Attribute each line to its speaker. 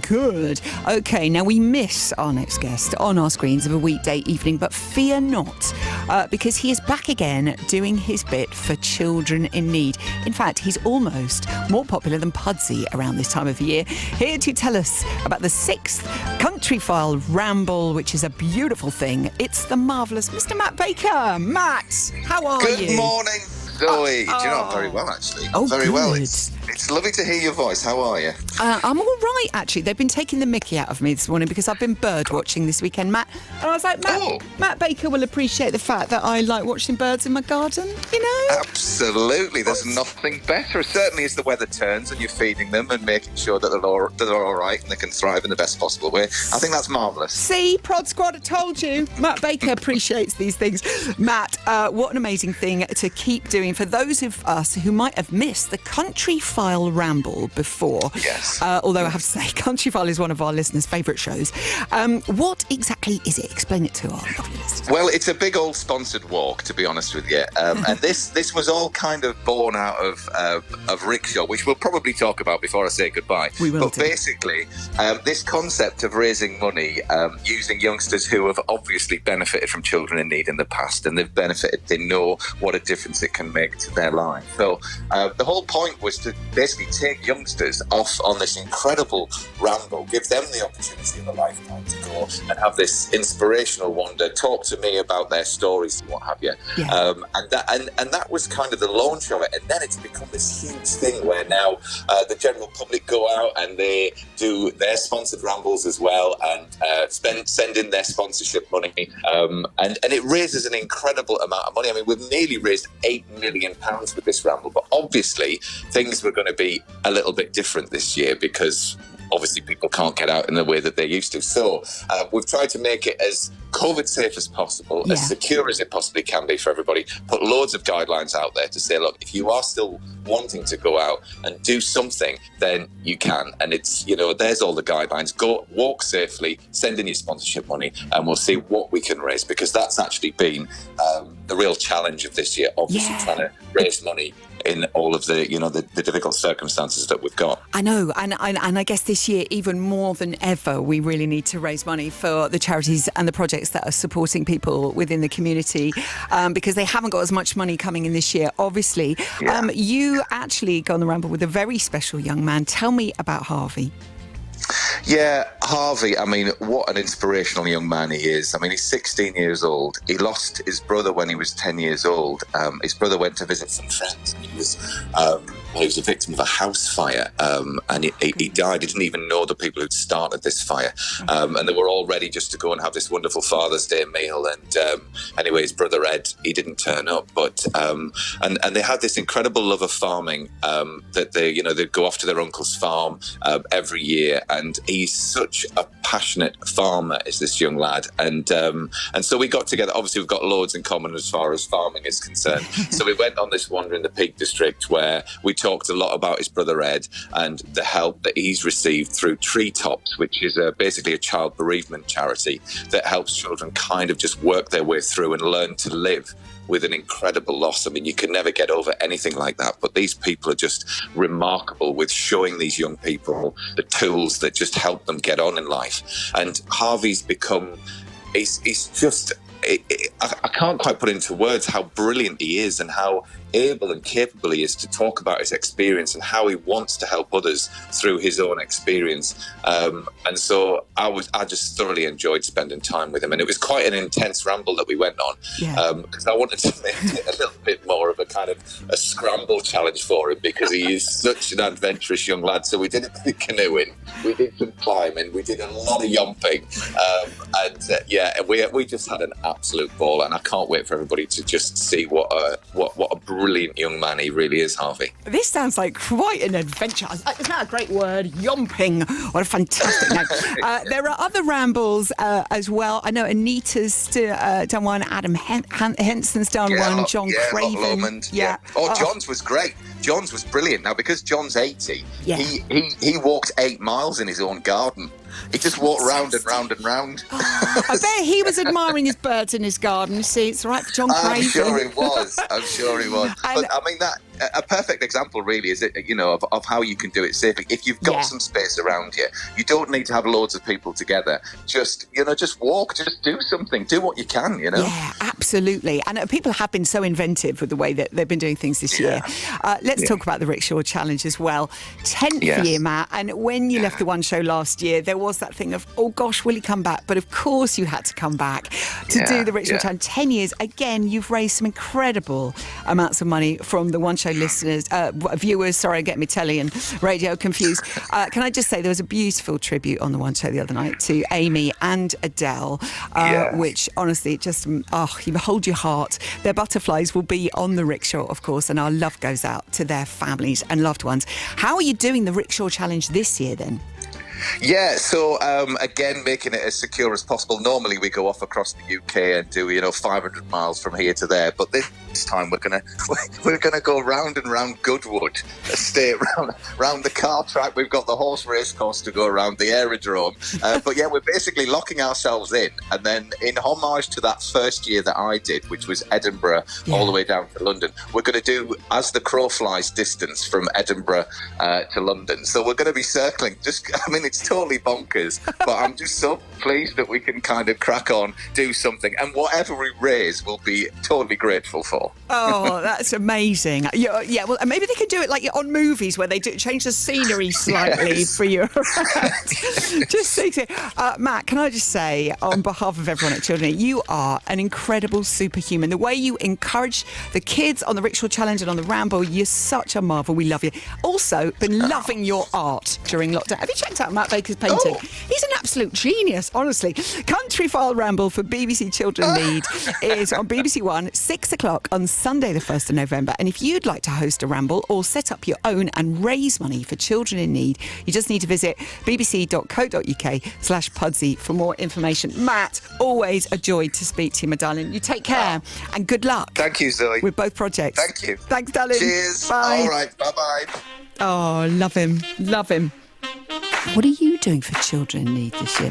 Speaker 1: Good. Okay, now we miss our next guest on our screens of a weekday evening, but fear not, because he is back again doing his bit for children in need. In fact, he's almost more popular than Pudsey around this time of year. Here to tell us about the 6th Countryfile Ramble, which is a beautiful thing. It's the marvellous Mr. Matt Baker. Matt, how are you?
Speaker 2: Good morning, Zoe. Do you know, I'm very well, actually. Very well. It's lovely to hear your voice. How are you?
Speaker 1: I'm all right, actually. They've been taking the mickey out of me this morning because I've been bird watching this weekend, Matt. And I was like, Matt Baker will appreciate the fact that I like watching birds in my garden, you know?
Speaker 2: Absolutely. There's nothing better. Certainly as the weather turns and you're feeding them and making sure that they're all right and they can thrive in the best possible way. I think that's marvellous.
Speaker 1: See, Prod Squad, I told you. Matt Baker appreciates these things. Matt, what an amazing thing to keep doing for those of us who might have missed the Countryfile Ramble before.
Speaker 2: Yes.
Speaker 1: Although I have to say, Countryfile is one of our listeners' favourite shows. What exactly is it? Explain it to our lovely listeners.
Speaker 2: Well, it's a big old sponsored walk, to be honest with you. And this was all kind of born out of Rickshaw, which we'll probably talk about before I say goodbye.
Speaker 1: We will.
Speaker 2: But basically, this concept of raising money using youngsters who have obviously benefited from children in need in the past, and they've benefited, they know what a difference it can make to their life. So the whole point was to basically take youngsters off on this incredible ramble, give them the opportunity of a lifetime to go and have this inspirational wander, talk to me about their stories and what have you.
Speaker 1: Yeah.
Speaker 2: And that was kind of the launch of it. And then it's become this huge thing where now the general public go out and they do their sponsored rambles as well and send in their sponsorship money. And it raises an incredible amount of money. I mean, we've nearly raised £8 million with this ramble, but obviously things were going to be a little bit different this year because obviously people can't get out in the way that they used to. So we've tried to make it as COVID safe as possible, as secure as it possibly can be for everybody. Put loads of guidelines out there to say, look, if you are still wanting to go out and do something, then you can. And it's, there's all the guidelines. Go walk safely, send in your sponsorship money, and we'll see what we can raise, because that's actually been the real challenge of this year, obviously trying to raise money in all of the, the difficult circumstances that we've got.
Speaker 1: I know, and I guess this year, even more than ever, we really need to raise money for the charities and the projects that are supporting people within the community, because they haven't got as much money coming in this year, obviously.
Speaker 2: Yeah.
Speaker 1: You actually go on the ramble with a very special young man. Tell me about Harvey.
Speaker 2: Yeah, Harvey, I mean, what an inspirational young man he is. I mean, he's 16 years old. He lost his brother when he was 10 years old. His brother went to visit some friends. He was a victim of a house fire, and he died. He didn't even know the people who'd started this fire. And they were all ready just to go and have this wonderful Father's Day meal. And anyway, his brother Ed, he didn't turn up. But and they had this incredible love of farming, that they'd go off to their uncle's farm every year. And he's such a passionate farmer, is this young lad. And so we got together. Obviously, we've got loads in common as far as farming is concerned. So we went on this wander in the Peak District where we talked a lot about his brother Ed and the help that he's received through Treetops, which is basically a child bereavement charity that helps children kind of just work their way through and learn to live with an incredible loss. I mean, you can never get over anything like that. But these people are just remarkable with showing these young people the tools that just help them get on in life. And Harvey's become, he's just, I can't quite put into words how brilliant he is and how able and capable he is to talk about his experience and how he wants to help others through his own experience. And so I just thoroughly enjoyed spending time with him. And it was quite an intense ramble that we went on, because I wanted to make it a little bit more of a kind of a scramble challenge for him, because he is such an adventurous young lad. So we did a bit of canoeing, we did some climbing, we did a lot of yomping, and we just had an absolute ball. And I can't wait for everybody to just see what a brilliant young man he really is, Harvey.
Speaker 1: This sounds like quite an adventure. Isn't that a great word? Yomping. What a fantastic name. There are other rambles as well. I know Anita's done one, Adam Henson's done one, John Craven.
Speaker 2: John's was great. John's was brilliant. Now, because John's 80, he walked 8 miles in his own garden. He just walked round and round and round.
Speaker 1: I bet he was admiring his birds in his garden. See, it's all right for John Craven.
Speaker 2: I'm sure he was. But I mean, a perfect example, really, is it, of how you can do it safely. If you've got
Speaker 1: Yeah.
Speaker 2: some space around you, you don't need to have loads of people together. Just walk, just do something, do what you can.
Speaker 1: Yeah, absolutely. And people have been so inventive with the way that they've been doing things this year. Let's talk about the Rickshaw Challenge as well. 10th year, Matt. And when you left the One Show last year, there was that thing of, oh gosh, will he come back? But of course you had to come back to do the Rickshaw Challenge. 10 years. Again, you've raised some incredible amounts of money from the One Show listeners, viewers. Sorry, I get me telly and radio confused. Can I just say there was a beautiful tribute on the One Show the other night to Amy and Adele, which honestly, just, you hold your heart. Their butterflies will be on the rickshaw, of course, and our love goes out to their families and loved ones. How are you doing the Rickshaw Challenge this year then?
Speaker 2: Yeah, so again, making it as secure as possible. Normally we go off across the UK and do 500 miles from here to there, but this time we're gonna go round and round Goodwood, stay round the car track. We've got the horse race course to go around, the aerodrome, but yeah, we're basically locking ourselves in, and then in homage to that first year that I did, which was Edinburgh all the way down to London, we're going to do as the crow flies distance from Edinburgh to London. So we're going to be circling. It's totally bonkers, but I'm just so pleased that we can kind of crack on, do something, and whatever we raise, we'll be totally grateful for.
Speaker 1: Oh, that's amazing. Yeah, well, maybe they could do it like on movies where they do change the scenery slightly for you. Just so Matt, can I just say, on behalf of everyone at Children, you are an incredible superhuman. The way you encourage the kids on the Rickshaw Challenge and on the Ramble, you're such a marvel. We love you. Also, been loving your art during lockdown. Have you checked out Matt Baker's painting? He's an absolute genius, honestly. Countryfile Ramble for BBC Children Need is on BBC One, 6 o'clock on Sunday the 1st of November. And if you'd like to host a ramble or set up your own and raise money for children in need, you just need to visit bbc.co.uk/Pudsey for more information. Matt, always a joy to speak to you, my darling. You take care and good luck.
Speaker 2: Thank you, Zoe.
Speaker 1: With both projects.
Speaker 2: Thank you.
Speaker 1: Thanks, darling.
Speaker 2: Cheers.
Speaker 1: Bye.
Speaker 2: All right. Bye-bye.
Speaker 1: Oh, love him. Love him. What are you doing for children in need this year?